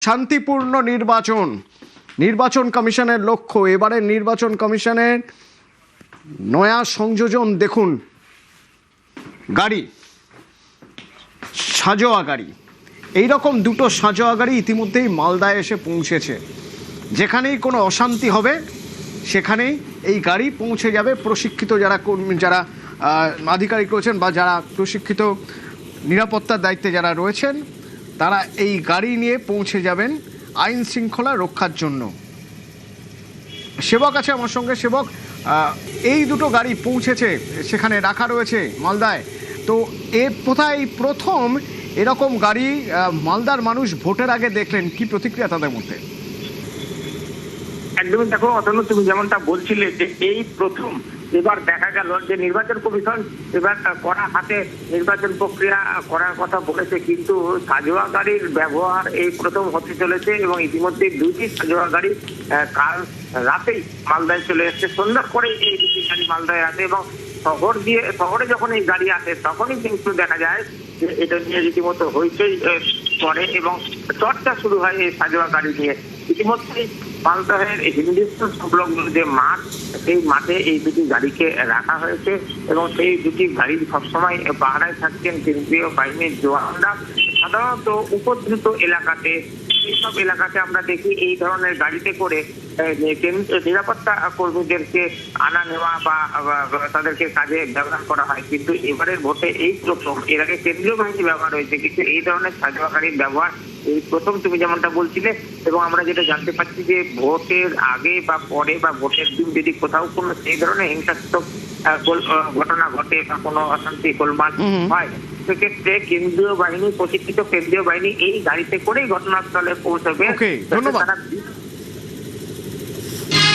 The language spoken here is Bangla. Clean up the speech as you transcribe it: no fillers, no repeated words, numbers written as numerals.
শান্তিপূর্ণ নির্বাচন কমিশনের লক্ষ্য। এবারে নির্বাচন কমিশনের নয়া সংযোজন দেখুন, গাড়ি, সাজোয়া গাড়ি, এইরকম দুটো সাজোয়া গাড়ি ইতিমধ্যেই মালদায় এসে পৌঁছেছে। যেখানেই কোনো অশান্তি হবে সেখানেই এই গাড়ি পৌঁছে যাবে। প্রশিক্ষিত যারা কর্মী, যারা আধিকারিক রয়েছেন বা যারা প্রশিক্ষিত নিরাপত্তার দায়িত্বে যারা রয়েছেন, তারা এই গাড়ি নিয়ে পৌঁছে যাবেন আইন শৃঙ্খলা রক্ষার জন্য। সেবক আছে আমার সঙ্গে। সেবক, এই দুটো গাড়ি পৌঁছেছে, সেখানে রাখা রয়েছে মালদায়। তো কোথায় প্রথম এরকম গাড়ি মালদার মানুষ ভোটের আগে দেখলেন, কি প্রতিক্রিয়া তাদের মধ্যে? একদমই, দেখো অতনু, তুমি যেমনটা বলছিলে যে এই প্রথম এবার দেখা গেল যে নির্বাচন কমিশন এবার কড়া হাতে নির্বাচন প্রক্রিয়া করার কথা বলেছে, কিন্তু সাজোয়া গাড়ির ব্যবহার এই প্রথম হতে চলেছে। এবং ইতিমধ্যে দুইটি সাজোয়া গাড়ি কাল রাতেই মালদায় চলে এসছে। সন্ধ্যার পরে এই দুটি গাড়ি মালদায় আসে এবং শহরে যখন এই গাড়ি আসে তখনই কিন্তু দেখা যায় যে এটা নিয়ে রীতিমতো হইচই করে এবং চর্চা শুরু হয় এই সাজোয়া গাড়ি নিয়ে। ইতিমধ্যে মালদহের হিন্দুস্থান সংলগ্ন যে মাঠ, সেই মাঠে এই দুটি গাড়িকে রাখা হয়েছে এবং সেই দুটি গাড়ি সবসময় পাহারায় থাকছেন কেন্দ্রীয় বাহিনীর জওয়ানরা। সাধারণত উপদ্রুত এলাকাতে, এইসব এলাকাতে আমরা দেখি এই ধরনের গাড়িতে করে নিরাপত্তা কর্মীদেরকে আনা নেওয়া বা তাদেরকে কাজে ব্যবহার করা হয়। কিন্তু এবারের ভোটে এই প্রথম, এর আগে কেন্দ্রীয় বাহিনী ব্যবহার হয়েছে, কিন্তু এই ধরনের সাজোয়া গাড়ির ব্যবহার এই প্রথম, তুমি যেমনটা বলছিলে। এবং আমরা যেটা জানতে পারছি যে ভোটের আগে বা পরে বা ভোটের দিন যদি কোথাও কোনো সেই ধরনের হিংসাত্মক ঘটনা ঘটে বা কোনো অশান্তি গোলমাল হয়, সেক্ষেত্রে কেন্দ্রীয় বাহিনী, প্রশিক্ষিত কেন্দ্রীয় বাহিনী এই গাড়িতে করেই ঘটনাস্থলে পৌঁছবে। ধন্যবাদ।